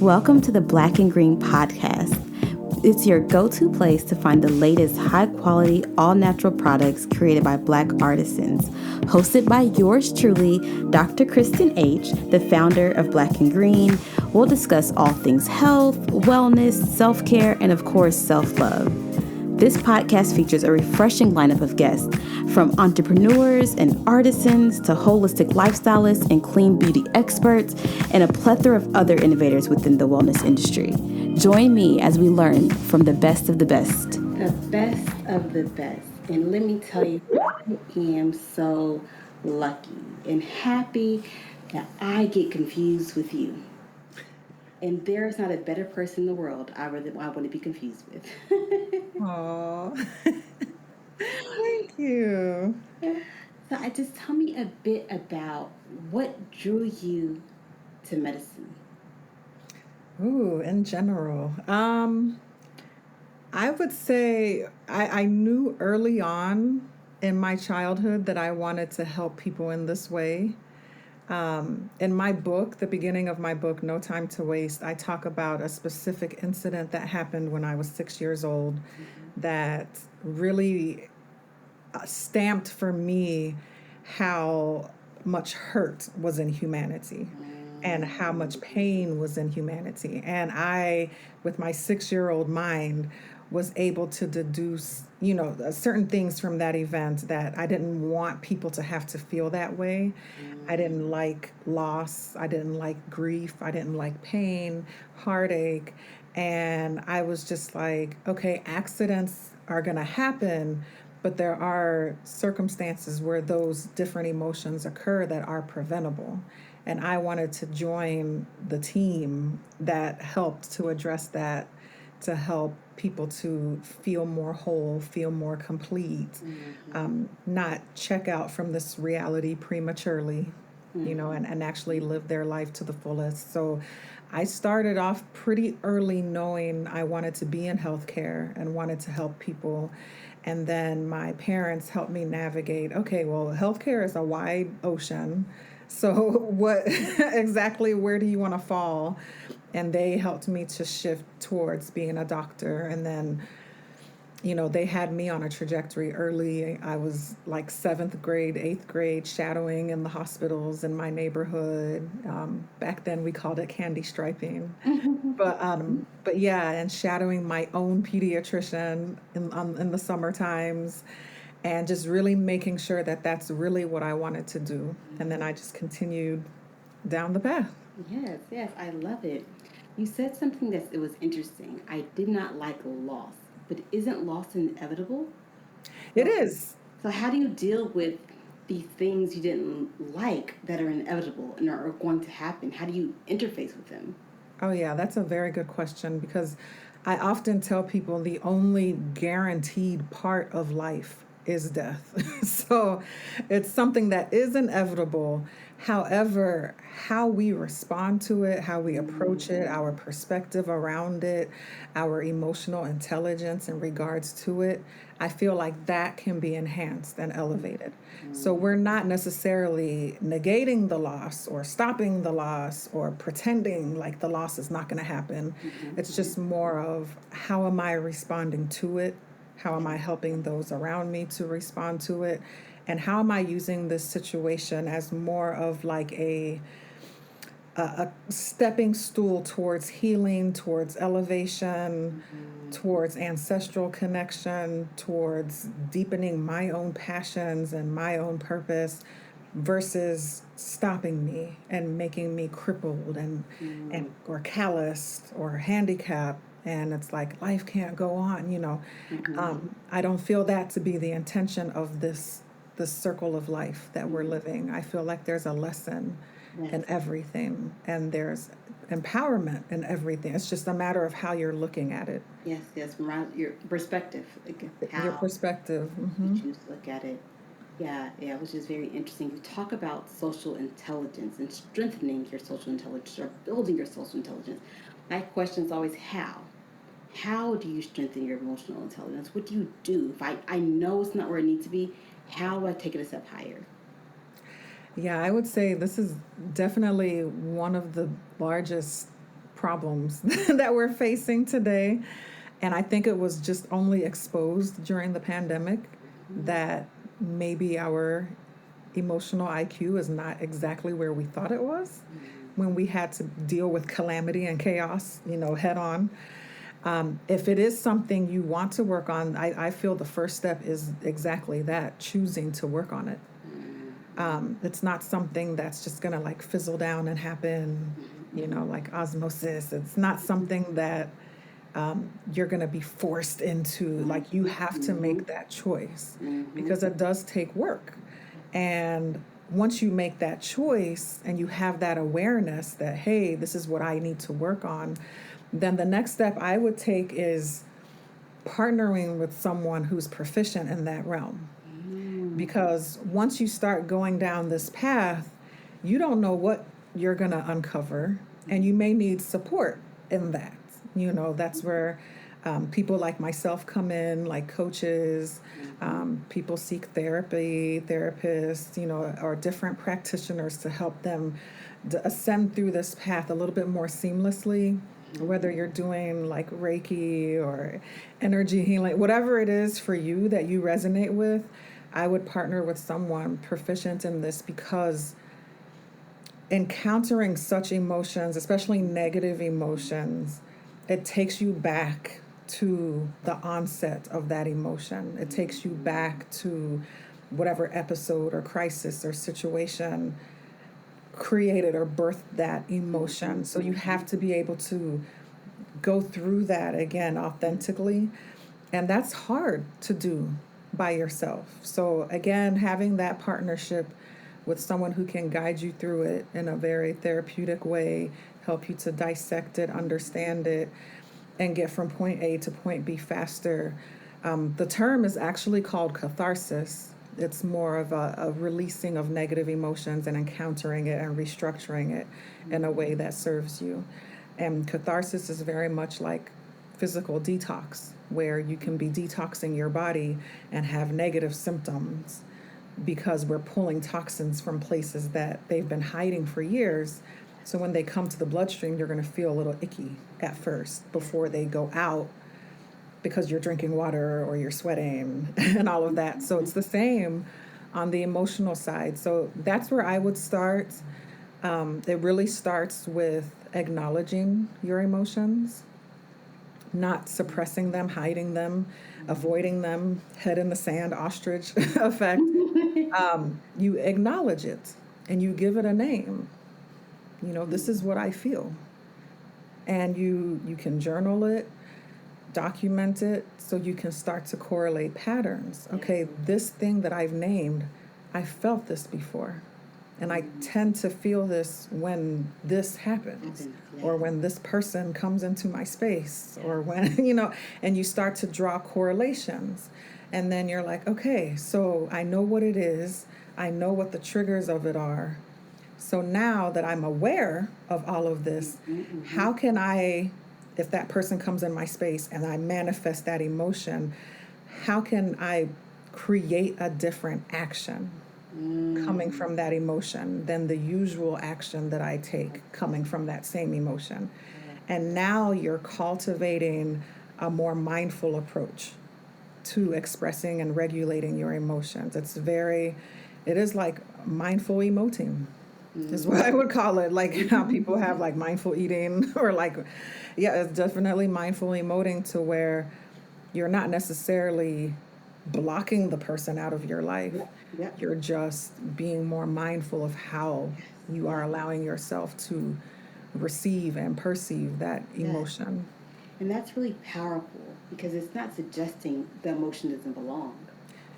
Welcome to the Black and Green podcast. It's your go-to place to find the latest high-quality, all-natural products created by Black artisans. Hosted by yours truly, Dr. Kristen H., the founder of Black and Green. We'll discuss all things health, wellness, self-care, and of course, self-love. This podcast features a refreshing lineup of guests, from entrepreneurs and artisans to holistic lifestylists and clean beauty experts, and a plethora of other innovators within the wellness industry. Join me as we learn from the best of the best. The best of the best. And let me tell you, I am so lucky and happy that I get confused with you. And there is not a better person in the world I want to be confused with. Aww. Thank you. So just tell me a bit about what drew you to medicine. Ooh, in general. I would say I knew early on in my childhood that I wanted to help people in this way. In my book, the beginning of my book, No Time to Waste, I talk about a specific incident that happened when I was 6 years old that really stamped for me how much hurt was in humanity and how much pain was in humanity. And I, with my 6 year old mind, was able to deduce, certain things from that event that I didn't want people to have to feel that way. I didn't like loss. I didn't like grief. I didn't like pain, heartache. And I was just like, okay, accidents are going to happen, but there are circumstances where those different emotions occur that are preventable. And I wanted to join the team that helped to address that, to help people to feel more whole, feel more complete, not check out from this reality prematurely, and actually live their life to the fullest. So I started off pretty early knowing I wanted to be in healthcare and wanted to help people. And then my parents helped me navigate, okay, well, healthcare is a wide ocean. So what exactly, where do you want to fall? And they helped me to shift towards being a doctor. And then, they had me on a trajectory early. I was like seventh grade, eighth grade, shadowing in the hospitals in my neighborhood. Back then we called it candy striping. But yeah, and shadowing my own pediatrician in the summer times, and just really making sure that that's really what I wanted to do. And then I just continued down the path. Yes, I love it. You said something that it was interesting. I did not like loss, but isn't loss inevitable? It So, is. so how do you deal with the things you didn't like that are inevitable and are going to happen? How do you interface with them? Oh, yeah, that's a very good question because I often tell people the only guaranteed part of life is death. So it's something that is inevitable. However, how we respond to it, how we approach it, our perspective around it, our emotional intelligence in regards to it, I feel like that can be enhanced and elevated. So we're not necessarily negating the loss or stopping the loss or pretending like the loss is not going to happen. It's just more of how am I responding to it? How am I helping those around me to respond to it? And how am I using this situation as more of like a stepping stool towards healing, towards elevation, towards ancestral connection, towards deepening my own passions and my own purpose, versus stopping me and making me crippled and or calloused or handicapped. And it's like life can't go on, I don't feel that to be the intention of this circle of life that we're living. I feel like there's a lesson in everything, and there's empowerment in everything. It's just a matter of how you're looking at it. Yes, from your perspective, like Your how perspective. you choose to look at it. Yeah, which is very interesting. You talk about social intelligence and strengthening your social intelligence or building your social intelligence. My question is always how. How do you strengthen your emotional intelligence? What do you do? If I know it's not where it needs to be, how do I take it a step higher? Yeah, I would say this is definitely one of the largest problems that we're facing today. And I think it was just only exposed during the pandemic that maybe our emotional IQ is not exactly where we thought it was when we had to deal with calamity and chaos, head on. If it is something you want to work on, I feel the first step is exactly that, choosing to work on it. It's not something that's just going to like fizzle down and happen, like osmosis. It's not something that you're going to be forced into. Like, you have to make that choice because it does take work. And once you make that choice and you have that awareness that, hey, this is what I need to work on, then the next step I would take is partnering with someone who's proficient in that realm. Because once you start going down this path, you don't know what you're going to uncover, and you may need support in that. That's where people like myself come in, like coaches. People seek therapy, therapists, or different practitioners to help them ascend through this path a little bit more seamlessly. Whether you're doing like Reiki or energy healing, whatever it is for you that you resonate with, I would partner with someone proficient in this, because encountering such emotions, especially negative emotions, it takes you back to the onset of that emotion. It takes you back to whatever episode or crisis or situation created or birthed that emotion. So you have to be able to go through that again authentically. And that's hard to do by yourself. So again, having that partnership with someone who can guide you through it in a very therapeutic way, help you to dissect it, understand it, and get from point A to point B faster. The term is actually called catharsis. It's more of a releasing of negative emotions and encountering it and restructuring it in a way that serves you. And catharsis is very much like physical detox, where you can be detoxing your body and have negative symptoms because we're pulling toxins from places that they've been hiding for years. So when they come to the bloodstream, you're going to feel a little icky at first before they go out, because you're drinking water or you're sweating and all of that. So it's the same on the emotional side. So that's where I would start. It really starts with acknowledging your emotions, not suppressing them, hiding them, avoiding them, head in the sand, ostrich effect. You acknowledge it and you give it a name. This is what I feel. And you can journal it, document it, so you can start to correlate patterns. Okay, this thing that I've named, I felt this before. And I tend to feel this when this happens, or when this person comes into my space, or when, and you start to draw correlations. And then you're like, okay, so I know what it is. I know what the triggers of it are. So now that I'm aware of all of this, how can I, if that person comes in my space and I manifest that emotion, how can I create a different action coming from that emotion than the usual action that I take coming from that same emotion? And now you're cultivating a more mindful approach to expressing and regulating your emotions. It is like mindful emoting is what I would call it. Like how people have like mindful eating or like, yeah, it's definitely mindful emoting, to where you're not necessarily blocking the person out of your life. You're just being more mindful of how you are allowing yourself to receive and perceive that emotion. And that's really powerful, because it's not suggesting the emotion doesn't belong.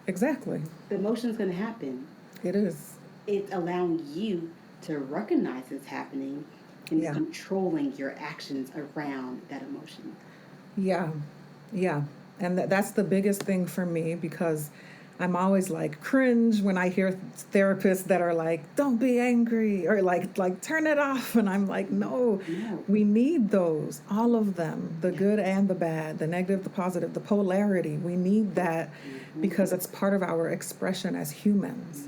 Exactly. The emotion's going to happen. It is. It's allowing you to recognize it's happening and controlling your actions around that emotion. Yeah. And that's the biggest thing for me, because I'm always like cringe when I hear therapists that are like, don't be angry, or like turn it off. And I'm like, no, we need those, all of them, the good and the bad, the negative, the positive, the polarity. We need that because it's part of our expression as humans.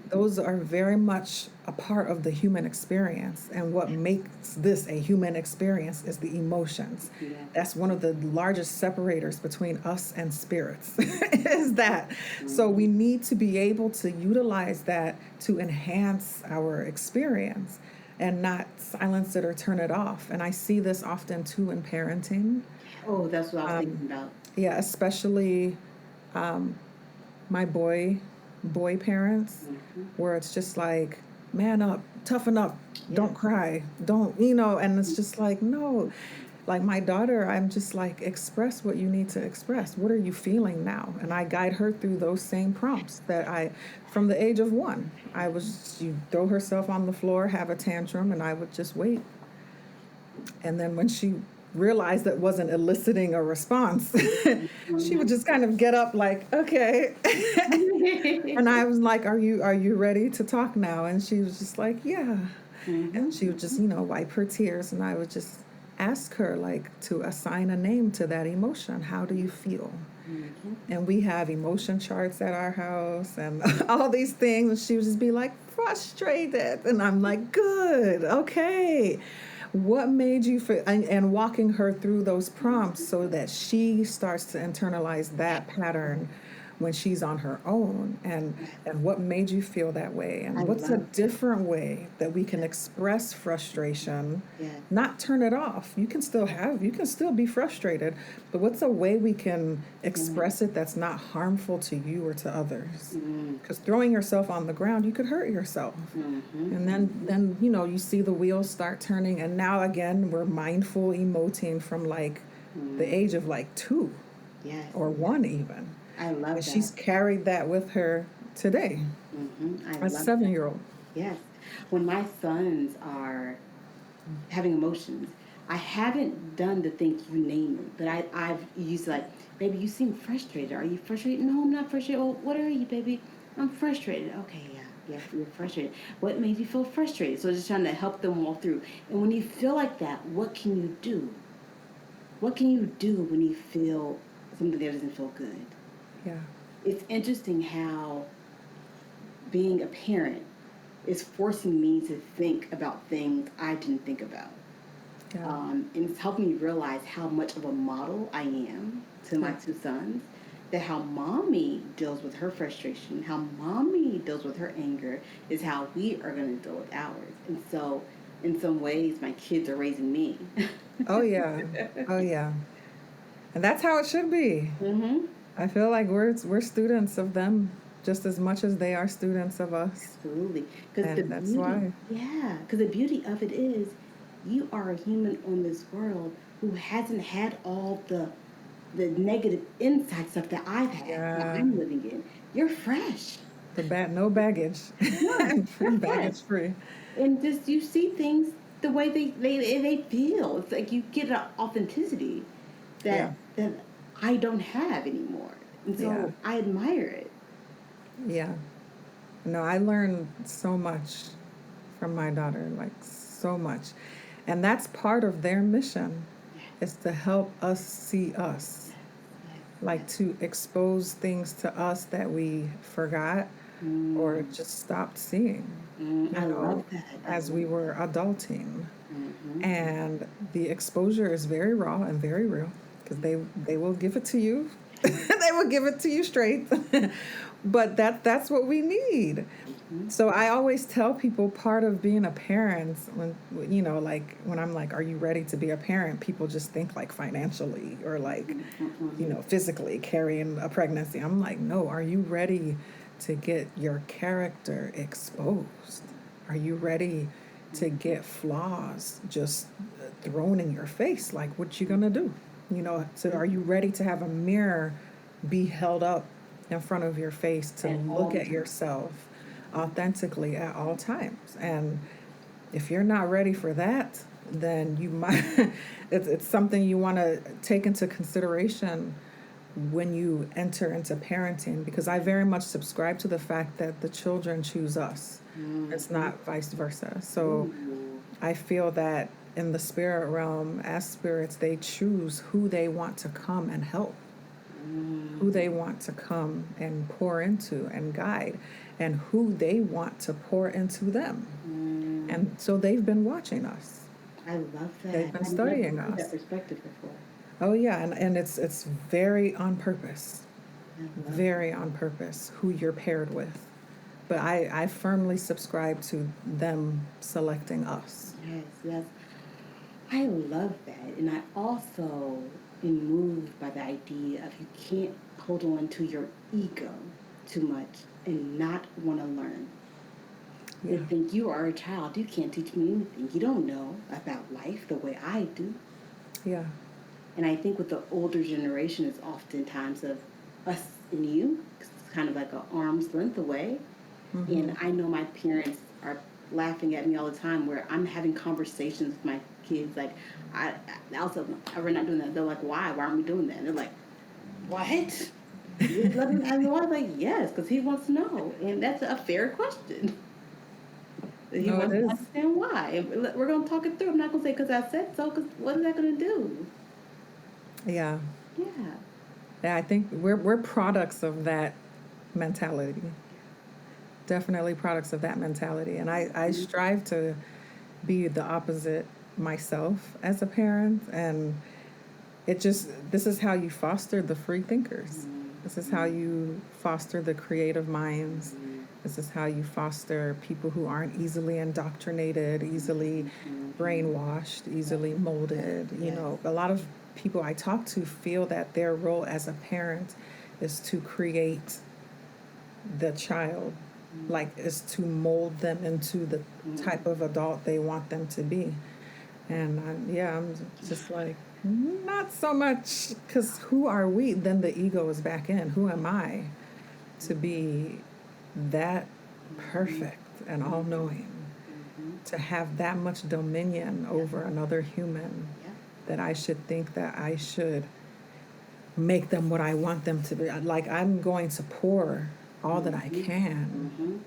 those are very much a part of the human experience. And what makes this a human experience is the emotions. Yeah. That's one of the largest separators between us and spirits, is that. So we need to be able to utilize that to enhance our experience and not silence it or turn it off. And I see this often too in parenting. Oh, that's what I was thinking about. Yeah, especially my boy parents, where it's just like, man up, toughen up, don't cry, don't, and it's just like, no. Like my daughter, I'm just like, express what you need to express. What are you feeling now? And I guide her through those same prompts from the age of 1, you throw herself on the floor, have a tantrum, and I would just wait. And then when she realized that wasn't eliciting a response, she would just kind of get up like, okay. And I was like, are you ready to talk now? And she was just like, yeah. And she would just, wipe her tears, and I would just ask her like to assign a name to that emotion. How do you feel? And we have emotion charts at our house and all these things. And she would just be like, frustrated. And I'm like, good, okay. What made you feel, and walking her through those prompts so that she starts to internalize that pattern when she's on her own, and what made you feel that way, and what's a different way that we can express frustration, not turn it off. You can still be frustrated, but what's a way we can express it that's not harmful to you or to others? Because throwing yourself on the ground, you could hurt yourself. And then you see the wheels start turning, and now again we're mindful emoting from like the age of like 2 or 1 even. I love that. She's carried that with her today. A 7-year-old. Yes. When my sons are having emotions, I haven't done the thing you name it, but I've used like, baby, you seem frustrated. Are you frustrated? No, I'm not frustrated. Well, what are you, baby? I'm frustrated. Okay, yeah, you're frustrated. What made you feel frustrated? So just trying to help them walk through. And when you feel like that, what can you do? What can you do when you feel something that doesn't feel good? Yeah. It's interesting how being a parent is forcing me to think about things I didn't think about. Yeah. And it's helping me realize how much of a model I am to my 2 sons, that how mommy deals with her frustration, how mommy deals with her anger is how we are going to deal with ours. And so in some ways, my kids are raising me. Oh, yeah. Oh, yeah. And that's how it should be. I feel like we're students of them just as much as they are students of us. Absolutely. And that's why. Yeah, because the beauty of it is you are a human on this world who hasn't had all the negative inside stuff that I've had, that I'm living in. You're fresh. No baggage. You're baggage free. And just you see things the way they feel. It's like you get an authenticity that I don't have anymore. And so I admire it. Yeah. No, I learned so much from my daughter, like so much. And that's part of their mission, is to help us see us. Like to expose things to us that we forgot or just stopped seeing. I love that. As we were adulting. And the exposure is very raw and very real, because they will give it to you. They will give it to you straight. But that's what we need. So I always tell people, part of being a parent, when like when I'm like, are you ready to be a parent? People just think like financially or like, physically carrying a pregnancy. I'm like, no, are you ready to get your character exposed? Are you ready to get flaws just thrown in your face? Like, what you gonna do? So are you ready to have a mirror be held up in front of your face to look at yourself authentically at all times? And if you're not ready for that, then you might it's something you want to take into consideration when you enter into parenting, because I very much subscribe to the fact that the children choose us. It's not vice versa. So I feel that in the spirit realm, as spirits, they choose who they want to come and help. who they want to come and pour into and guide, and who they want to pour into them. And so they've been watching us. I love that. They've been I've studying never heard us. that perspective before. Oh yeah, and it's very on purpose. I love Very on purpose who you're paired with. But I firmly subscribe to them selecting us. Yes, yes. I love that. And I also am moved by the idea of you can't hold on to your ego too much and not want to learn. Yeah. You think you are a child, you can't teach me anything. You don't know about life the way I do. Yeah. And I think with the older generation, it's oftentimes of us and you. It's kind of like an arm's length away. And I know my parents are laughing at me all the time where I'm having conversations with my kids. Like, I also, we're not doing that. They're like, why? Why aren't we doing that? And they're like, what? You let him have the water? Like, yes, because he wants to know. And that's a fair question. He No, it wants to is. understand why. And we're going to talk it through. I'm not going to say because I said so, because what is that going to do? Yeah. Yeah. Yeah, I think we're products of that mentality. Definitely products of that mentality. And I strive to be the opposite myself as a parent. And this is how you foster the free thinkers. This is how you foster the creative minds. This is how you foster people who aren't easily indoctrinated, easily brainwashed, easily molded. You know, a lot of people I talk to feel that their role as a parent is to create the child, like is to mold them into the type of adult they want them to be. And I'm just like, not so much, because who are we? Then the ego is back in. Who am I to be that perfect and all knowing? To have that much dominion over another human, that I should think that I should make them what I want them to be. Like, I'm going to pour all that I can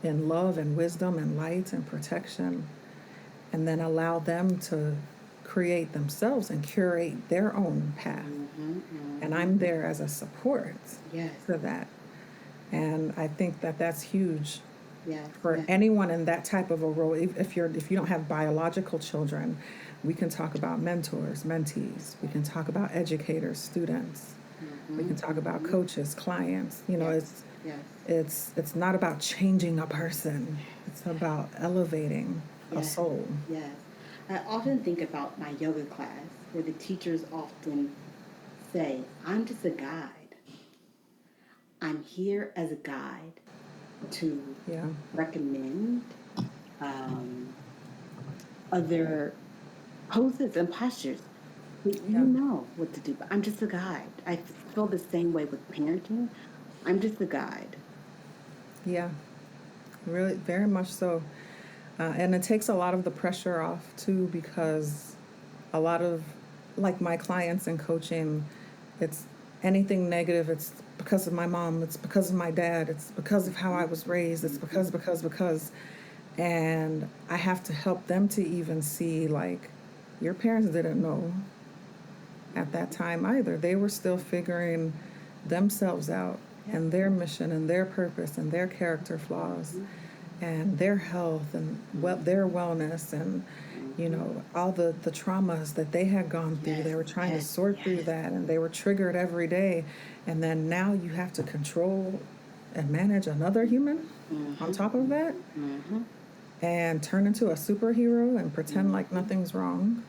in love and wisdom and light and protection, and then allow them to create themselves and curate their own path. And I'm there as a support for that. And I think that that's huge for anyone in that type of a role. If you don't have biological children, we can talk about mentors, mentees. We can talk about educators, students. We can talk about coaches, clients. You know, it's not about changing a person. It's about elevating a soul. Yes. I often think about my yoga class where the teachers often say, I'm just a guide. I'm here as a guide to recommend other poses and postures. You know what to do, but I'm just a guide. I feel the same way with parenting. I'm just a guide. Yeah, really, very much so. And it takes a lot of the pressure off too, because a lot of, like, my clients in coaching, it's anything negative. It's because of my mom. It's because of my dad. It's because of how I was raised. It's because. And I have to help them to even see, like, your parents didn't know at that time either. They were still figuring themselves out and their mission and their purpose and their character flaws and their health and their wellness and, you know, all the traumas that they had gone through. They were trying to sort through that, and they were triggered every day. And then now you have to control and manage another human on top of that, and turn into a superhero and pretend like nothing's wrong.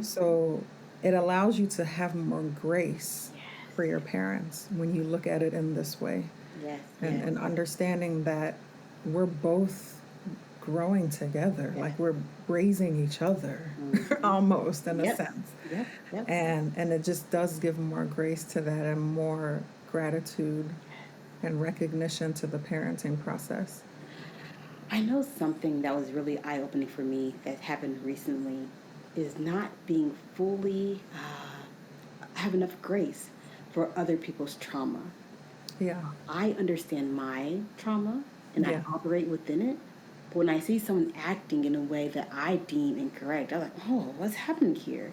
So it allows you to have more grace for your parents when you look at it in this way. And understanding that we're both growing together, like we're raising each other almost in a sense. And it just does give more grace to that and more gratitude and recognition to the parenting process. I know something that was really eye-opening for me that happened recently is not being fully have enough grace for other people's trauma. Yeah. I understand my trauma and I operate within it. But when I see someone acting in a way that I deem incorrect, I'm like, oh, what's happening here?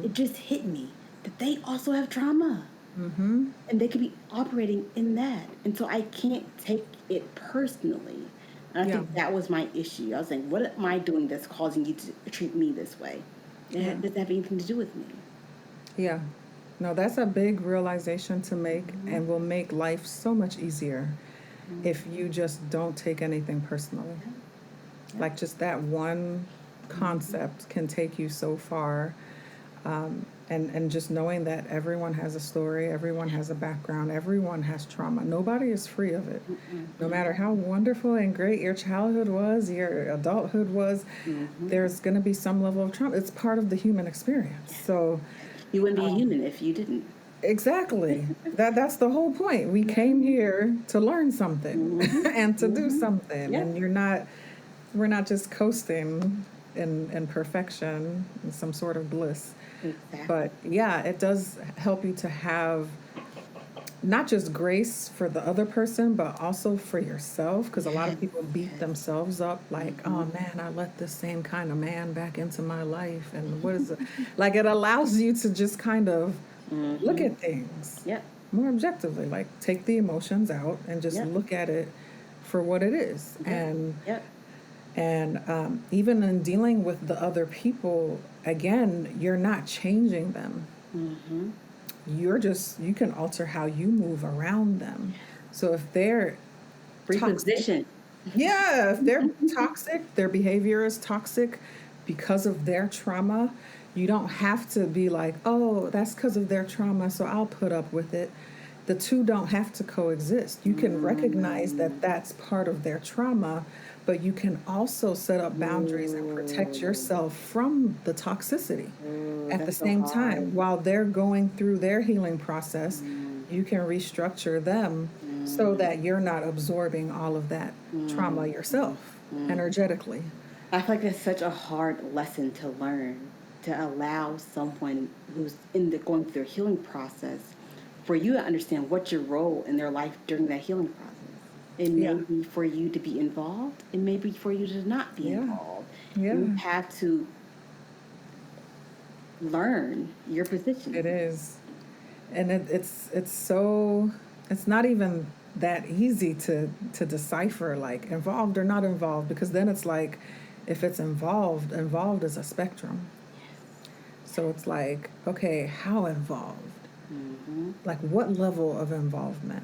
It just hit me that they also have trauma. Mm-hmm. And they could be operating in that. And so I can't take it personally. And I Yeah. think that was my issue. I was like, what am I doing that's causing you to treat me this way? And Yeah. it doesn't have anything to do with me. Yeah. No, that's a big realization to make and will make life so much easier if you just don't take anything personally. Like just that one concept can take you so far. And just knowing that everyone has a story, everyone has a background, everyone has trauma. Nobody is free of it. No matter how wonderful and great your childhood was, your adulthood was, there's going to be some level of trauma. It's part of the human experience. So, You wouldn't be a human if you didn't. exactly. That's the whole point. We came here to learn something and to do something. Yeah. And we're not just coasting in perfection, in some sort of bliss. Exactly. But yeah, it does help you to have not just grace for the other person, but also for yourself. Because a lot of people beat themselves up like, oh man, I let this same kind of man back into my life. And what is it? Like, it allows you to just kind of look at things Yep. more objectively, like take the emotions out and just Yep. look at it for what it is. Yep. And even in dealing with the other people, again, you're not changing them. You can alter how you move around them. So if they're toxic, Reposition. yeah, if they're toxic, their behavior is toxic because of their trauma, you don't have to be like, oh, that's because of their trauma, so I'll put up with it. The two don't have to coexist. You can recognize that that's part of their trauma, but you can also set up boundaries and protect yourself from the toxicity. At the That's so same hard. time, while they're going through their healing process, you can restructure them so that you're not absorbing all of that trauma yourself energetically. I feel like that's such a hard lesson to learn, to allow someone who's going through their healing process for you to understand what's your role in their life during that healing process. It may Yeah. be for you to be involved. It may be for you to not be Yeah. involved. Yeah. And you have to learn your position. It is. And it's not even that easy to decipher like involved or not involved, because then it's like if it's involved is a spectrum. So it's like, okay, how involved? Like what level of involvement?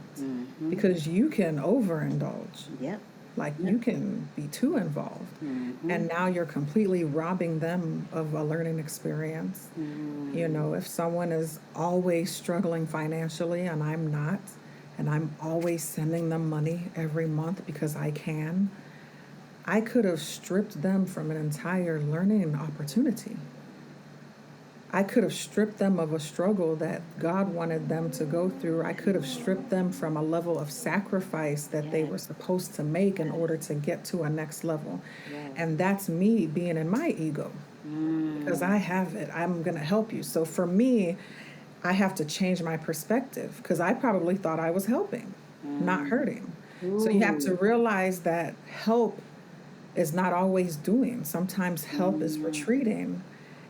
Because you can overindulge. Yep. Like you can be too involved. And now you're completely robbing them of a learning experience. You know, if someone is always struggling financially and I'm not, and I'm always sending them money every month because I can, I could have stripped them from an entire learning opportunity. I could have stripped them of a struggle that God wanted them to go through. I could have stripped them from a level of sacrifice that they were supposed to make in order to get to a next level. And that's me being in my ego. Because I have it, I'm going to help you. So for me, I have to change my perspective because I probably thought I was helping, not hurting. So you have to realize that help is not always doing. Sometimes help is retreating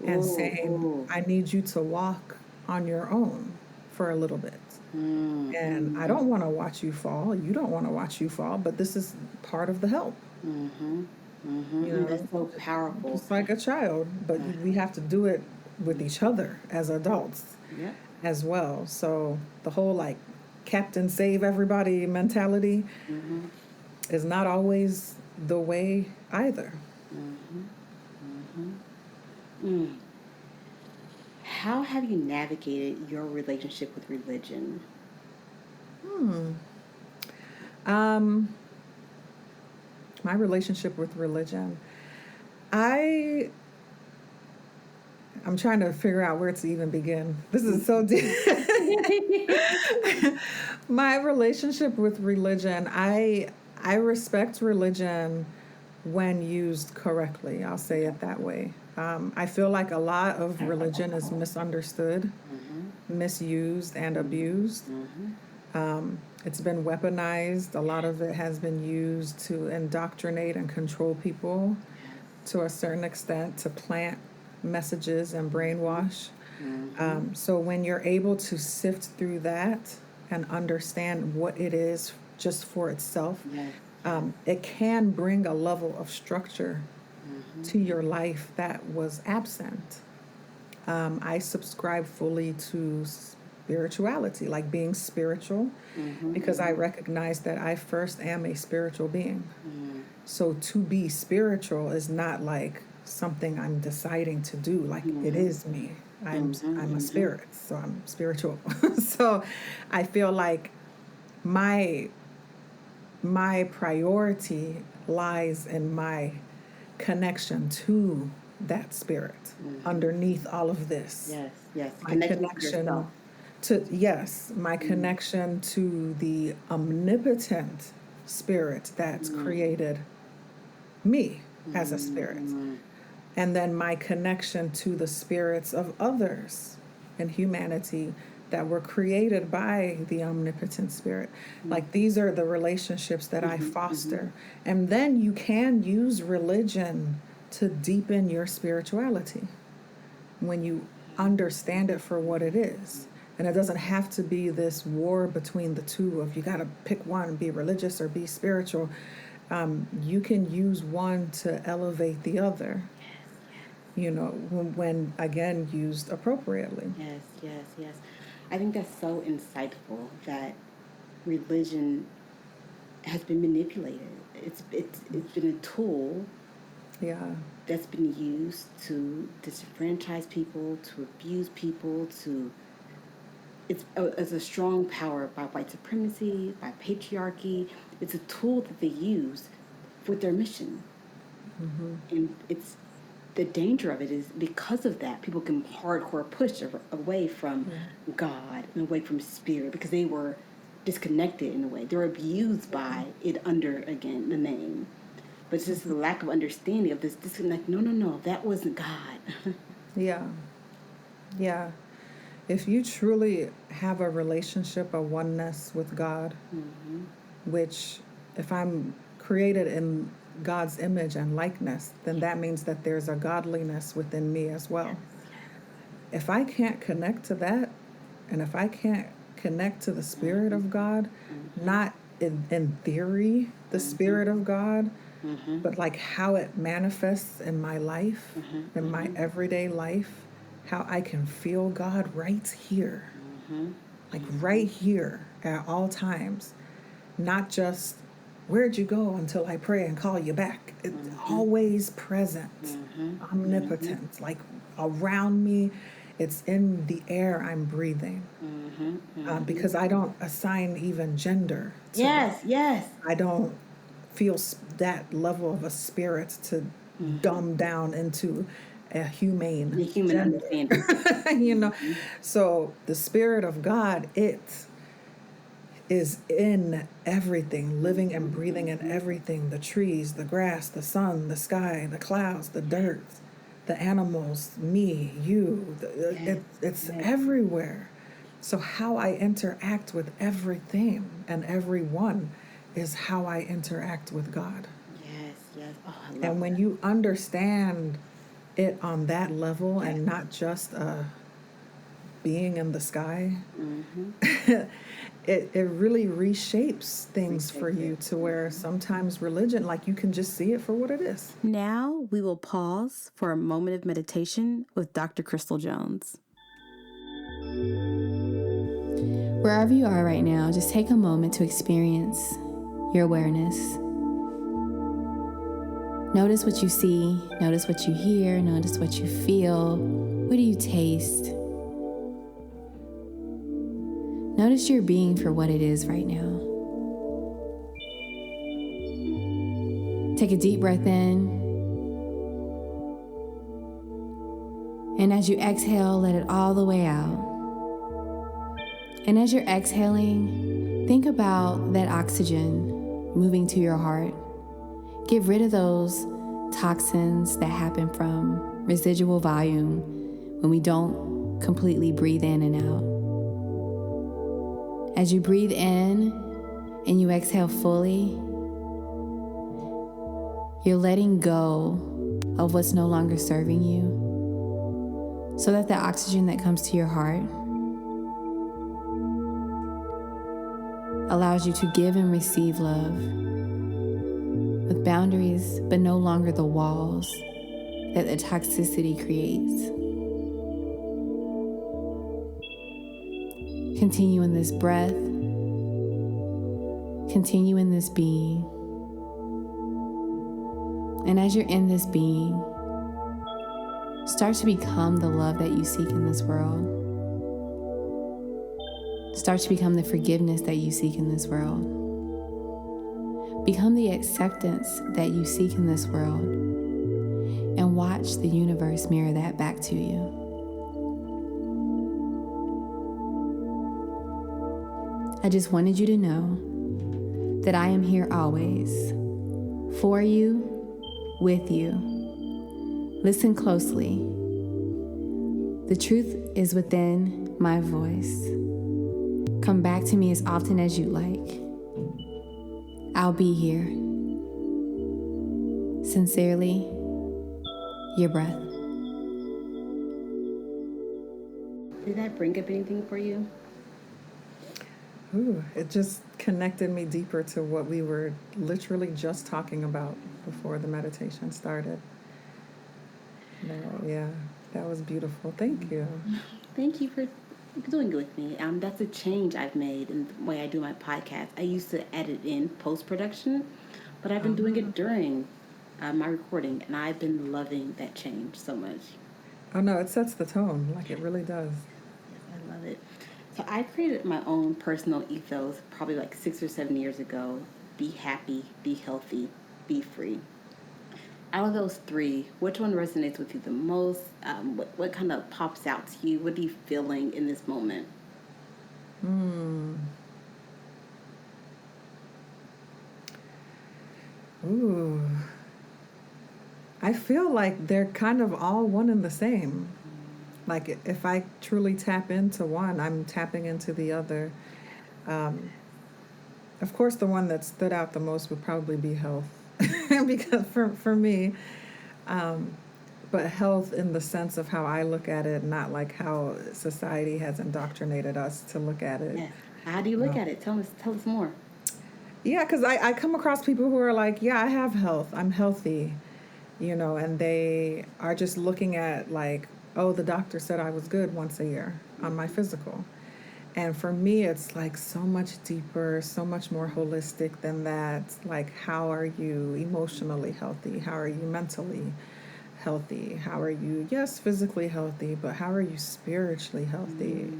and saying, I need you to walk on your own for a little bit. And I don't want to watch you fall. You don't want to watch you fall, but this is part of the help. You know, That's so powerful. it's like a child, but we have to do it with each other as adults Yep. as well. So the whole like captain save everybody mentality is not always the way either. How have you navigated your relationship with religion? Um, my relationship with religion, I'm trying to figure out where to even begin. This is so deep. My relationship with religion, I respect religion when used correctly. I'll say it that way. I feel like a lot of religion is misunderstood, misused, and abused. It's been weaponized. A lot of it has been used to indoctrinate and control people to a certain extent, to plant messages and brainwash. So when you're able to sift through that and understand what it is just for itself, it can bring a level of structure to your life that was absent. I subscribe fully to spirituality, like being spiritual, because I recognize that I first am a spiritual being. So to be spiritual is not like something I'm deciding to do, like it is me. I'm a spirit, so I'm spiritual. So I feel like my priority lies in my connection to that spirit underneath all of this. Yes. My connection to my connection to the omnipotent spirit that's created me as a spirit. And then my connection to the spirits of others in humanity that were created by the omnipotent spirit. Like, these are the relationships that I foster. And then you can use religion to deepen your spirituality when you understand it for what it is. And it doesn't have to be this war between the two of you got to pick one, be religious or be spiritual. You can use one to elevate the other, when again used appropriately. Yes. I think that's so insightful that religion has been manipulated. It's been a tool that's been used to disenfranchise people, to abuse people, it's a strong power by white supremacy, by patriarchy. It's a tool that they use with their mission. And it's the danger of it is because of that, people can hardcore push away from God and away from spirit because they were disconnected in a way. They were abused by it under, again, the name. But it's just the lack of understanding of this disconnect. No, that wasn't God. Yeah. If you truly have a relationship, a oneness with God, which if I'm created in God's image and likeness, then that means that there's a godliness within me as well. If I can't connect to that, and if I can't connect to the Spirit of God, not in theory, the Spirit of God, but like how it manifests in my life, in my everyday life, how I can feel God right here, like right here at all times, not just where'd you go until I pray and call you back. It's always present, omnipotent, like around me. It's in the air I'm breathing, because I don't assign even gender to it. I don't feel that level of a spirit to dumb down into a human understanding. So the Spirit of God, it is in everything, living and breathing in everything, the trees, the grass, the sun, the sky, the clouds, the dirt, the animals, me, you, it's everywhere. So how I interact with everything and everyone is how I interact with God. Yes. Oh, I love and when that. you understand it on that level and not just being in the sky, it really reshapes things for you to where sometimes religion, like, you can just see it for what it is. Now we will pause for a moment of meditation with Dr. Crystal Jones. Wherever you are right now, just take a moment to experience your awareness. Notice what you see, notice what you hear, notice what you feel. What do you taste? Notice your being for what it is right now. Take a deep breath in. And as you exhale, let it all the way out. And as you're exhaling, think about that oxygen moving to your heart. Get rid of those toxins that happen from residual volume when we don't completely breathe in and out. As you breathe in and you exhale fully, you're letting go of what's no longer serving you. so that the oxygen that comes to your heart allows you to give and receive love with boundaries, but no longer the walls that the toxicity creates. Continue in this breath. Continue in this being. And as you're in this being, start to become the love that you seek in this world. Start to become the forgiveness that you seek in this world. Become the acceptance that you seek in this world. And watch the universe mirror that back to you. I just wanted you to know that I am here always, for you, with you. Listen closely. The truth is within my voice. Come back to me as often as you like. I'll be here. Sincerely, your breath. Did that bring up anything for you? Ooh, it just connected me deeper to what we were literally just talking about before the meditation started. No, yeah, that was beautiful. Thank you. Thank you for doing it with me. That's a change I've made in the way I do my podcast. I used to edit in post-production, but I've been doing it during my recording, and I've been loving that change so much. Oh, no, it sets the tone. Like, it really does. Yes, I love it. So I created my own personal ethos probably like 6 or 7 years ago. Be happy, be healthy, be free. Out of those three, which one resonates with you the most? What kind of pops out to you? What are you feeling in this moment? Ooh. I feel like they're kind of all one and the same. Like, if I truly tap into one, I'm tapping into the other. Of course, the one that stood out the most would probably be health. Because for me, but health in the sense of how I look at it, not like how society has indoctrinated us to look at it. Yes. How do you look at it? Tell us more. Yeah, because I come across people who are like, yeah, I have health. I'm healthy, and they are just looking at like, oh, the doctor said I was good once a year on my physical. And for me, it's like so much deeper, so much more holistic than that. Like, how are you emotionally healthy? How are you mentally healthy? How are you, yes, physically healthy, but how are you spiritually healthy?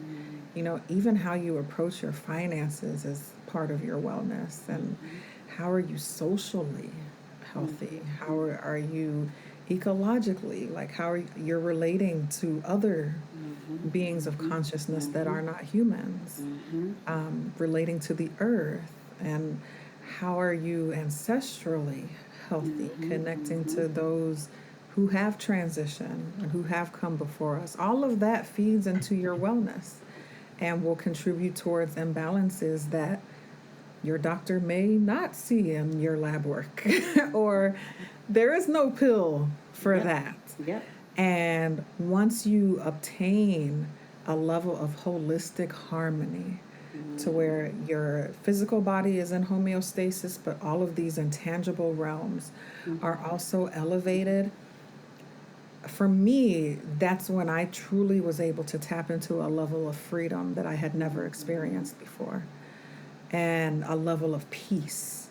Even how you approach your finances is part of your wellness. And how are you socially healthy? How are you ecologically? Like, how are you're relating to other beings of consciousness that are not humans, relating to the earth, and how are you ancestrally healthy, connecting to those who have transitioned and who have come before us. All of that feeds into your wellness and will contribute towards imbalances that your doctor may not see in your lab work or there is no pill for that. Yep. And once you obtain a level of holistic harmony to where your physical body is in homeostasis, but all of these intangible realms are also elevated, for me, that's when I truly was able to tap into a level of freedom that I had never experienced before, and a level of peace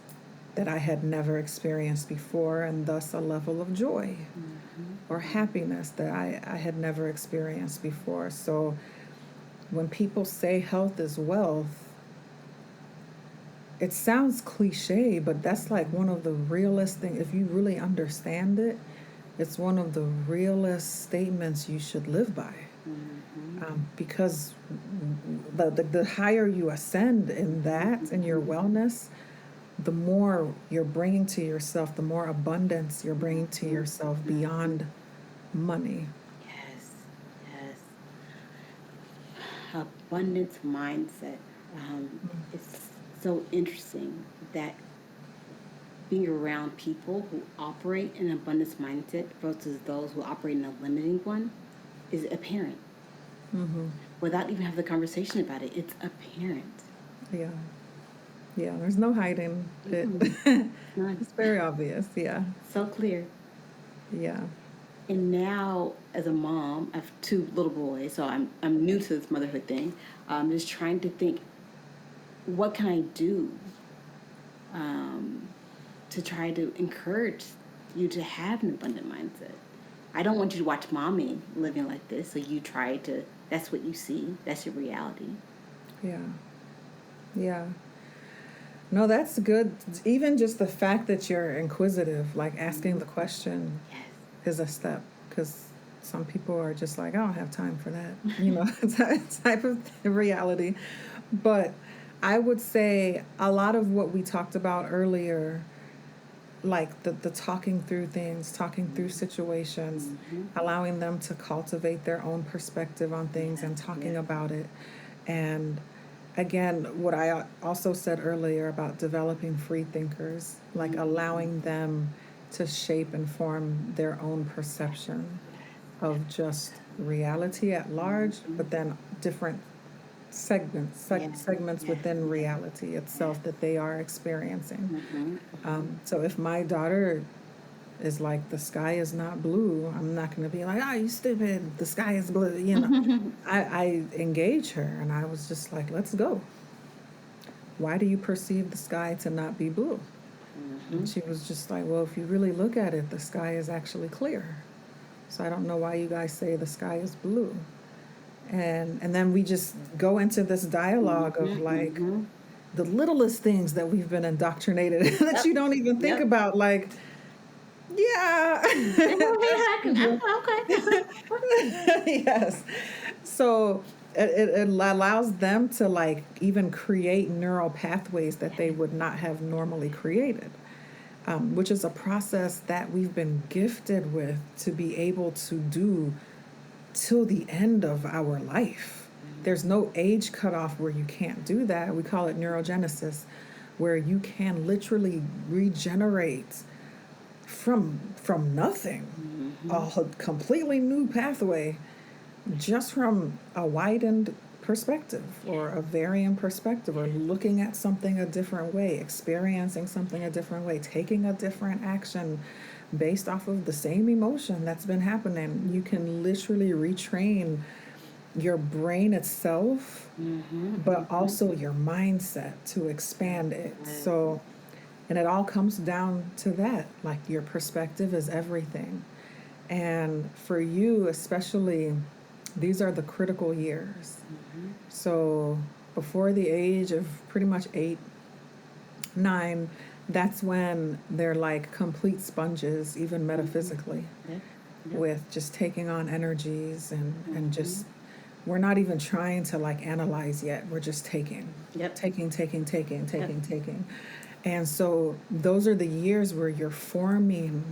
that I had never experienced before, and thus a level of joy or happiness that I had never experienced before. So when people say health is wealth, it sounds cliche, but that's like one of the realest things. If you really understand it, it's one of the realest statements you should live by. Because the higher you ascend in that, in your wellness, the more you're bringing to yourself, the more abundance you're bringing to yourself beyond money. Yes. Abundance mindset. It's so interesting that being around people who operate in an abundance mindset versus those who operate in a limiting one, is apparent. Without even having the conversation about it, it's apparent. Yeah. Yeah, there's no hiding it. None. It's very obvious. Yeah. So clear. Yeah. And now, as a mom, I have 2 little boys, so I'm new to this motherhood thing. I'm just trying to think, what can I do to try to encourage you to have an abundant mindset? I don't want you to watch mommy living like this, so you try to. That's what you see. That's your reality. Yeah. Yeah. No, that's good. Even just the fact that you're inquisitive, like asking the question, Yes. is a step, because some people are just like, I don't have time for that, type of reality. But I would say a lot of what we talked about earlier, like the talking through things, talking through situations, allowing them to cultivate their own perspective on things and talking about it. And again, what I also said earlier about developing free thinkers, like allowing them to shape and form their own perception of just reality at large, but then different segments within reality itself that they are experiencing. So if my daughter is like, the sky is not blue, I'm not going to be like, you stupid, the sky is blue. I engage her, and I was just like, let's go. Why do you perceive the sky to not be blue? And she was just like, well, if you really look at it, the sky is actually clear. So I don't know why you guys say the sky is blue. And then we just go into this dialogue of like the littlest things that we've been indoctrinated that you don't even think about, like, yeah. Okay. Yes. So it allows them to like even create neural pathways that they would not have normally created, which is a process that we've been gifted with to be able to do till the end of our life. There's no age cutoff where you can't do that. We call it neurogenesis, where you can literally regenerate from nothing, a completely new pathway, just from a widened perspective or a varying perspective, or looking at something a different way, experiencing something a different way, taking a different action based off of the same emotion that's been happening. You can literally retrain your brain itself, but also your mindset to expand it. So, and it all comes down to that, like your perspective is everything. And for you especially, these are the critical years. So before the age of pretty much 8, 9, that's when they're like complete sponges, even metaphysically, with just taking on energies and just, we're not even trying to like analyze yet. We're just taking. Taking. And so those are the years where you're forming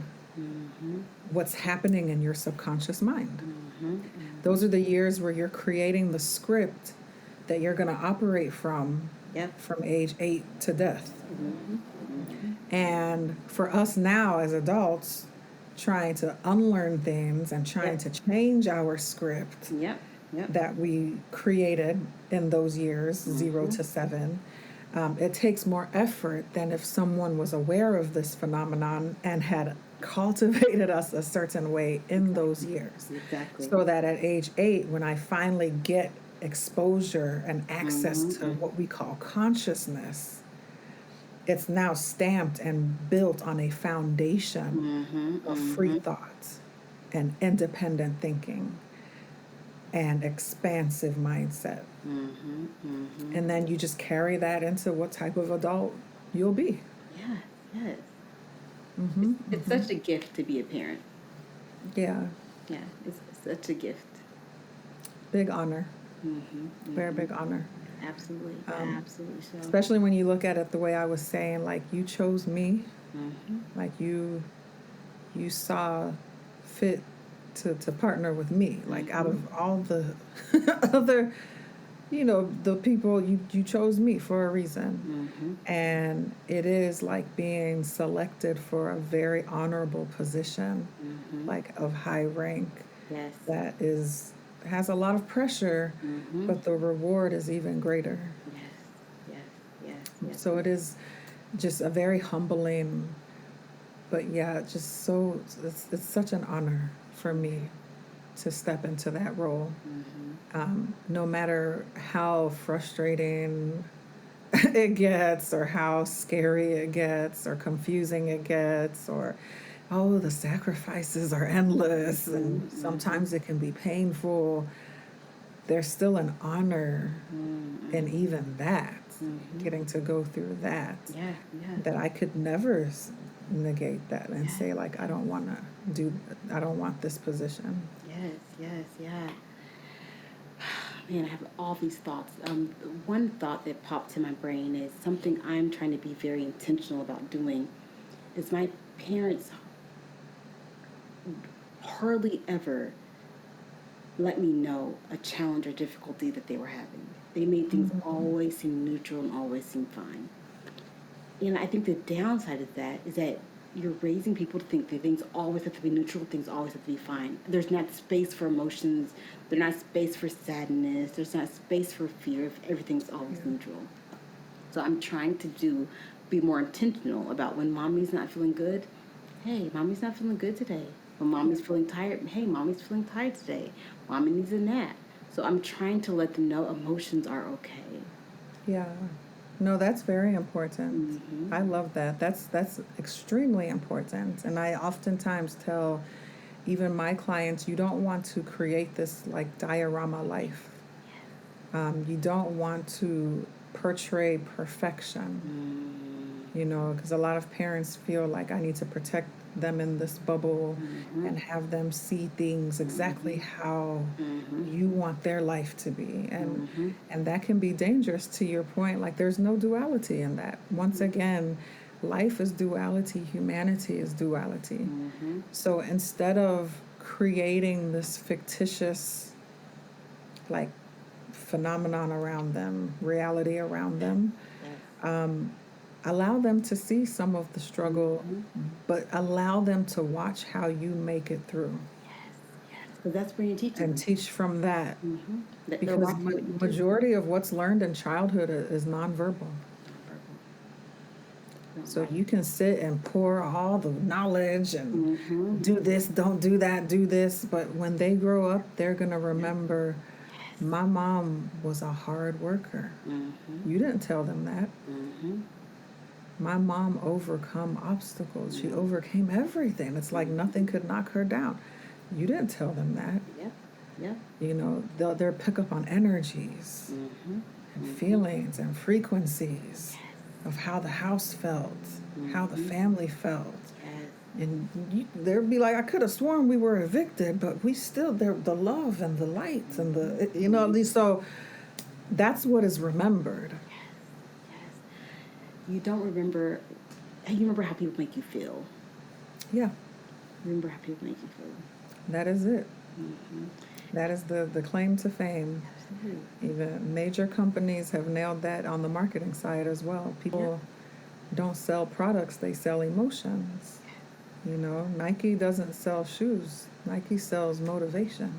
what's happening in your subconscious mind. Those are the years where you're creating the script that you're going to operate from age 8 to death. And for us now as adults, trying to unlearn things and trying to change our script that we created in those years, 0 to 7, it takes more effort than if someone was aware of this phenomenon and had cultivated us a certain way in those years. So that at age 8, when I finally get exposure and access to what we call consciousness, it's now stamped and built on a foundation of free thought and independent thinking and expansive mindset. And then you just carry that into what type of adult you'll be. Yes. It's such a gift to be a parent. Yeah. Yeah, it's such a gift. Big honor. Very big honor. Absolutely. Absolutely so. Especially when you look at it the way I was saying, like, you chose me. Like you saw fit to partner with me. Like out of all the other, the people, you chose me for a reason. And it is like being selected for a very honorable position, like of high rank. Yes. that has a lot of pressure, but the reward is even greater. Yes. Yes. Yes. Yes. So it is just a very humbling, but yeah, just so it's such an honor for me to step into that role. No matter how frustrating it gets, or how scary it gets, or confusing it gets, or oh, the sacrifices are endless, and sometimes it can be painful. There's still an honor in even that, getting to go through that. Yeah. Yeah. That I could never negate that and say, like, I don't want this position. Yes. Yes. Yeah. Man, I have all these thoughts. One thought that popped in my brain is something I'm trying to be very intentional about doing. Is my parents hardly ever let me know a challenge or difficulty that they were having. They made things always seem neutral and always seem fine. And I think the downside of that is that you're raising people to think that things always have to be neutral, things always have to be fine. There's not space for emotions, there's not space for sadness, there's not space for fear if everything's always neutral. So I'm trying to be more intentional about when mommy's not feeling good. Hey, mommy's not feeling good today. When mommy's feeling tired, hey, mommy's feeling tired today. Mommy needs a nap. So I'm trying to let them know emotions are okay. Yeah. No, that's very important. I love that. That's extremely important. And I oftentimes tell even my clients, you don't want to create this like diorama life. You don't want to portray perfection, because a lot of parents feel like I need to protect them in this bubble and have them see things exactly how you want their life to be. And that can be dangerous, to your point. Like, there's no duality in that. Once again, life is duality, humanity is duality. So instead of creating this fictitious, like, phenomenon around them, reality around them, allow them to see some of the struggle, but allow them to watch how you make it through. Because that's where you teach them. And teach from that. They're Because watching what you do. majority of what's learned in childhood is nonverbal. So you can sit and pour all the knowledge and do this, don't do that, do this. But when they grow up, they're going to remember, my mom was a hard worker. You didn't tell them that. My mom overcome obstacles. She overcame everything. It's like nothing could knock her down. You didn't tell them that. They'll pick up on energies and feelings and frequencies of how the house felt, how the family felt. And they'll be like, I could have sworn we were evicted, but we still, the love and the lights and so that's what is remembered. You remember how people make you feel. Yeah. Remember how people make you feel. That is it. That is the claim to fame. Even major companies have nailed that on the marketing side as well. People don't sell products, they sell emotions. Nike doesn't sell shoes. Nike sells motivation.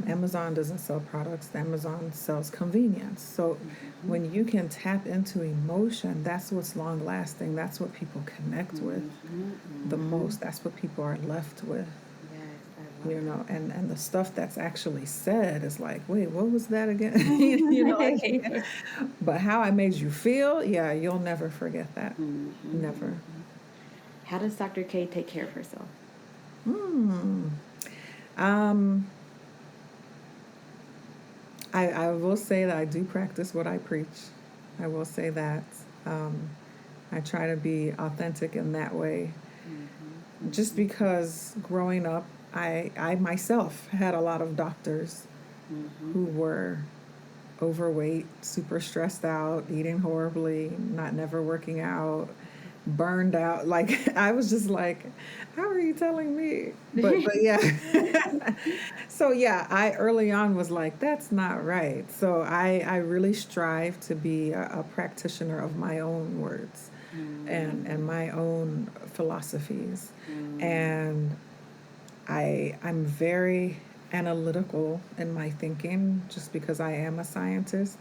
Amazon doesn't sell products. Amazon sells convenience. So when you can tap into emotion, that's what's long lasting. That's what people connect with the most. That's what people are left with. And the stuff that's actually said is like, wait, what was that again? But how I made you feel, yeah, you'll never forget that. Never. How does Dr. K take care of herself? I will say that I do practice what I preach. I will say that. I try to be authentic in that way. Just because growing up, I myself had a lot of doctors who were overweight, super stressed out, eating horribly, never working out, burned out. Like, I was just like, how are you telling me? But yeah. So yeah, I early on was like, that's not right. So I really strive to be a practitioner of my own words and my own philosophies. And I I'm very analytical in my thinking just because I am a scientist.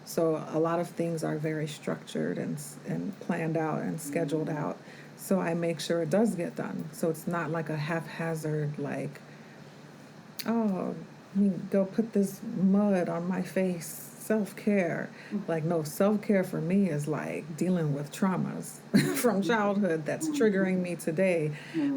So a lot of things are very structured and planned out and scheduled out. So I make sure it does get done. So it's not like a haphazard, like, oh, go put this mud on my face, self-care. Like, no, self-care for me is like dealing with traumas from childhood that's triggering me today,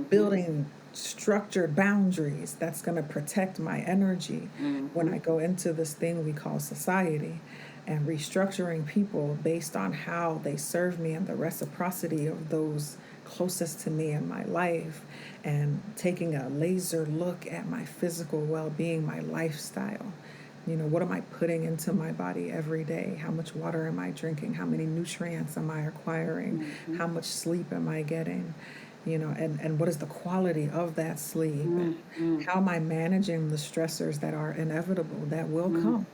building structured boundaries that's going to protect my energy when I go into this thing we call society, and restructuring people based on how they serve me and the reciprocity of those closest to me in my life, and taking a laser look at my physical well-being, my lifestyle. What am I putting into my body every day? How much water am I drinking? How many nutrients am I acquiring? How much sleep am I getting? And what is the quality of that sleep? And how am I managing the stressors that are inevitable, that will come?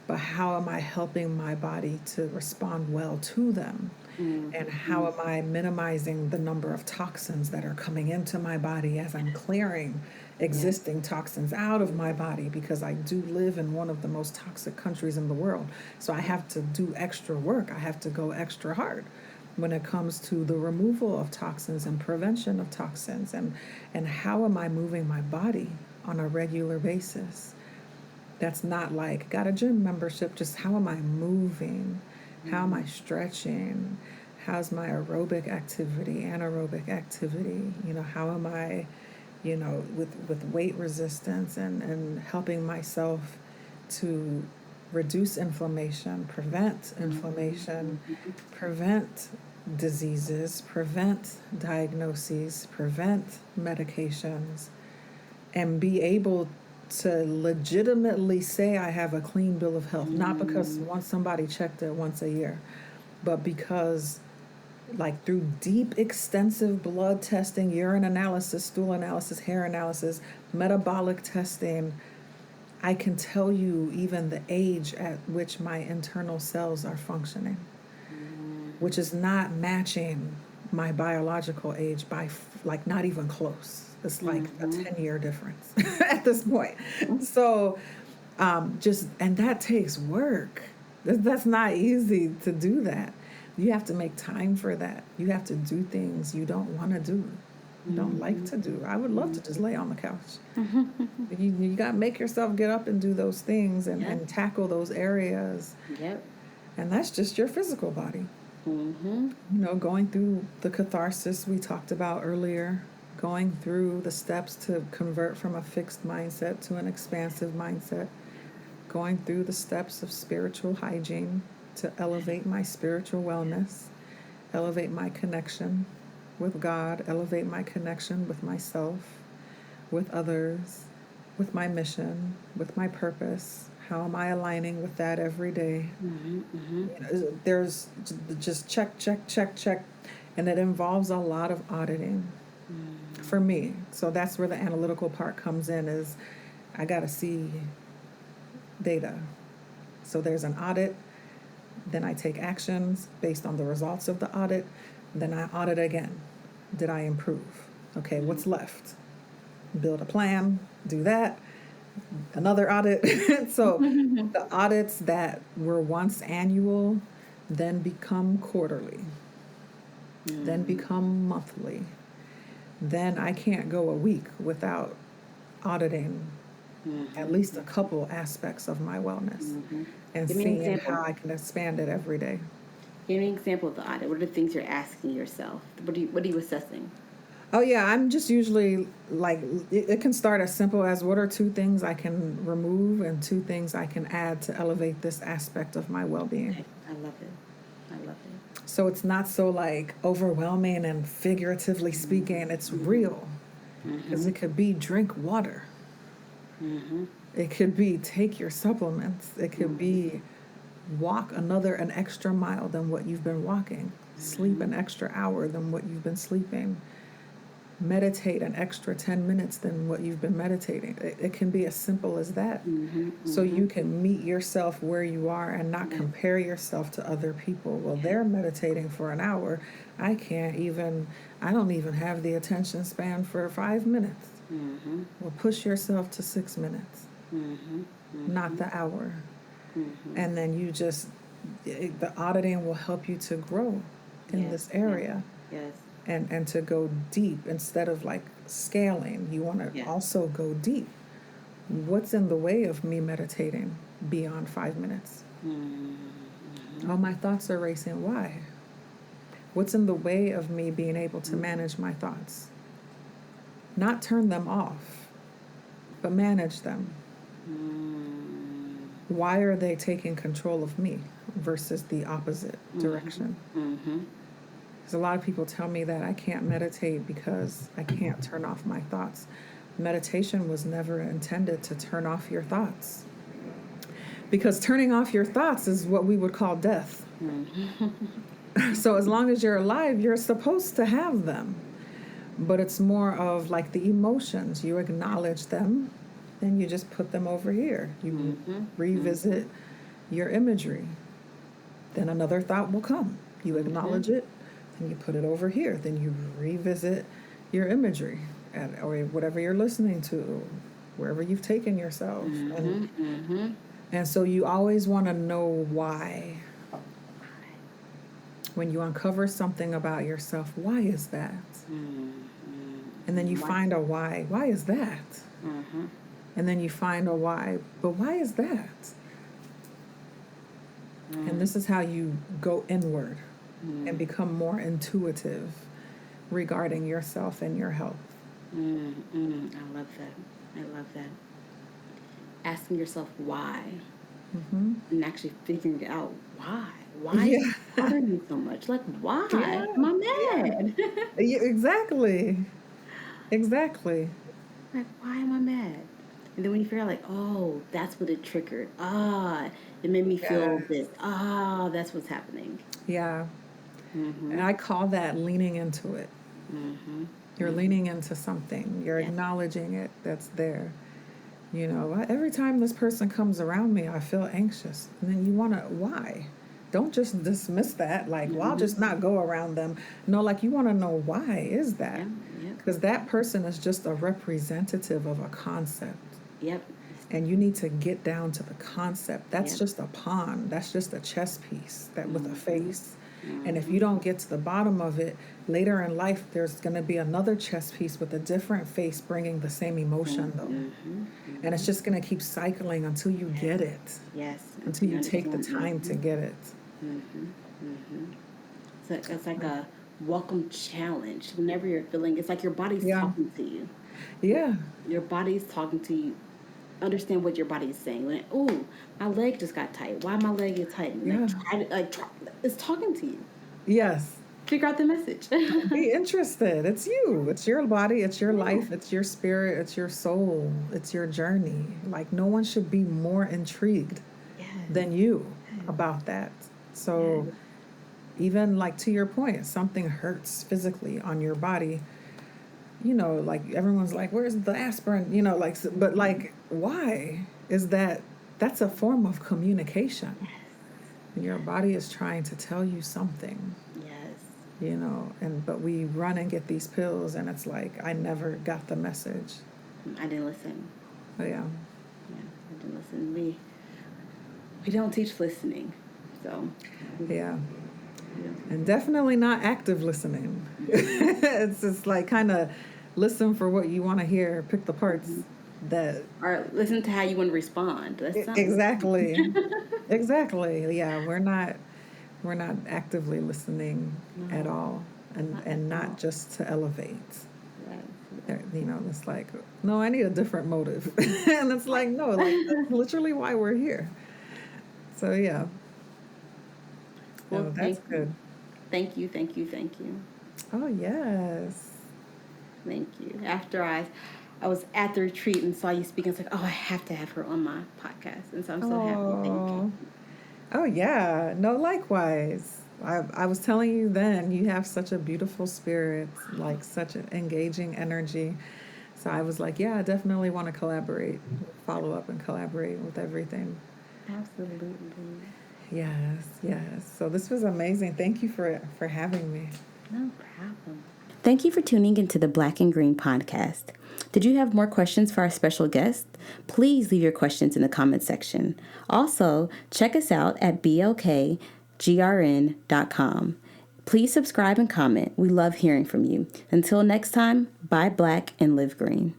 But how am I helping my body to respond well to them? And how am I minimizing the number of toxins that are coming into my body as I'm clearing existing toxins out of my body? Because I do live in one of the most toxic countries in the world. So I have to do extra work. I have to go extra hard when it comes to the removal of toxins and prevention of toxins. And how am I moving my body on a regular basis? That's not like, got a gym membership, just how am I moving? How am I stretching? How's my aerobic activity, anaerobic activity? How am I, with weight resistance and helping myself to reduce inflammation, prevent inflammation, prevent diseases, prevent diagnoses, prevent medications, and be able to legitimately say I have a clean bill of health, not because once somebody checked it once a year, but because like through deep, extensive blood testing, urine analysis, stool analysis, hair analysis, metabolic testing, I can tell you even the age at which my internal cells are functioning, which is not matching my biological age by like not even close. It's like a 10-year difference at this point. So and that takes work. That's not easy to do that. You have to make time for that. You have to do things you don't want to do, you don't like to do. I would love to just lay on the couch. You got to make yourself get up and do those things and tackle those areas. Yep. And that's just your physical body. Going through the catharsis we talked about earlier, going through the steps to convert from a fixed mindset to an expansive mindset, going through the steps of spiritual hygiene to elevate my spiritual wellness, elevate my connection with God, elevate my connection with myself, with others, with my mission, with my purpose. How am I aligning with that every day? There's just check, check, check, check. And it involves a lot of auditing for me. So that's where the analytical part comes in, is I got to see data. So there's an audit. Then I take actions based on the results of the audit. Then I audit again. Did I improve? Okay, what's left? Build a plan, do that. Another audit. So the audits that were once annual then become quarterly, then become monthly. Then I can't go a week without auditing at least a couple aspects of my wellness and seeing how I can expand it every day. Give me an example of the audit. What are the things you're asking yourself? What are you assessing? Oh, yeah, I'm just usually like, it can start as simple as what are 2 things I can remove and 2 things I can add to elevate this aspect of my well-being. Okay. I love it. So it's not so like overwhelming and figuratively speaking, it's real. Because it could be drink water. It could be take your supplements. It could be walk an extra mile than what you've been walking. Sleep an extra hour than what you've been sleeping. Meditate an extra 10 minutes than what you've been meditating. It can be as simple as that. So you can meet yourself where you are and not compare yourself to other people. Well, they're meditating for an hour. I don't even have the attention span for 5 minutes. Mm-hmm. Well, push yourself to 6 minutes, not the hour. And then the auditing will help you to grow in this area. Yes. And to go deep instead of like scaling. You want to also go deep. What's in the way of me meditating beyond 5 minutes? Oh, my thoughts are racing. Why? What's in the way of me being able to manage my thoughts? Not turn them off, but manage them. Why are they taking control of me versus the opposite direction? Because a lot of people tell me that I can't meditate because I can't turn off my thoughts. Meditation was never intended to turn off your thoughts. Because turning off your thoughts is what we would call death. So as long as you're alive, you're supposed to have them. But it's more of like the emotions. You acknowledge them, then you just put them over here. You revisit your imagery. Then another thought will come. You acknowledge it, and you put it over here. Then you revisit your imagery or whatever you're listening to, wherever you've taken yourself. And so you always want to know why. When you uncover something about yourself, why is that? And then you find a why. Why is that? And then you find a why. But why is that? And this is how you go inward and become more intuitive regarding yourself and your health. I love that. I love that. Asking yourself why. And actually figuring out why. Why is it bothering me so much? Like, why am I mad? Yeah, exactly. Exactly. Like, why am I mad? And then when you figure out, like, oh, that's what it triggered. It made me feel this. That's what's happening. Yeah. And I call that leaning into it. You're leaning into something. You're acknowledging it that's there. You know, every time this person comes around me, I feel anxious. And then you want to, why? Don't just dismiss that, like, well, I'll just not go around them. No, like, you want to know why is that? Because that person is just a representative of a concept. And you need to get down to the concept. That's just a pawn. That's just a chess piece that with a face. And if you don't get to the bottom of it, later in life, there's going to be another chess piece with a different face bringing the same emotion, though. And it's just going to keep cycling until you get it. Until you take the time to get it. So it's like a welcome challenge. Whenever you're feeling, it's like your body's talking to you. Your body's talking to you. Understand what your body is saying. When my leg just got tight. Why my leg is tight? It's talking to you. Yes. Figure out the message. Be interested. It's you. It's your body. It's your life. It's your spirit. It's your soul. It's your journey. Like, no one should be more intrigued than you about that. So even like to your point, if something hurts physically on your body, you know, like everyone's like, where's the aspirin? You know, like, but like, why is that? That's a form of communication. Your body is trying to tell you something. You know, but we run and get these pills, and it's like, I never got the message. I didn't listen. Oh, I didn't listen. We don't teach listening, so. And definitely not active listening. It's just like kind of listen for what you want to hear, pick the parts that. Or listen to how you want to respond. Exactly. Exactly. Yeah, we're not actively listening at all, and not just to elevate. You know, it's like, no, I need a different motive. And it's like, no, like, that's literally why we're here. So yeah. Well, that's good. Thank you. Oh yes. Thank you. After I was at the retreat and saw you speaking, it's like, I have to have her on my podcast, and so I'm so happy. Thank you. Oh yeah, no, likewise. I was telling you then, you have such a beautiful spirit, like such an engaging energy. So I was like, yeah, I definitely want to collaborate, follow up and collaborate with everything. Absolutely. Yes. So this was amazing. Thank you for having me. No problem. Thank you for tuning into the Black and Green podcast. Did you have more questions for our special guest? Please leave your questions in the comment section. Also, check us out at blkgrn.com. Please subscribe and comment. We love hearing from you. Until next time, buy black and live green.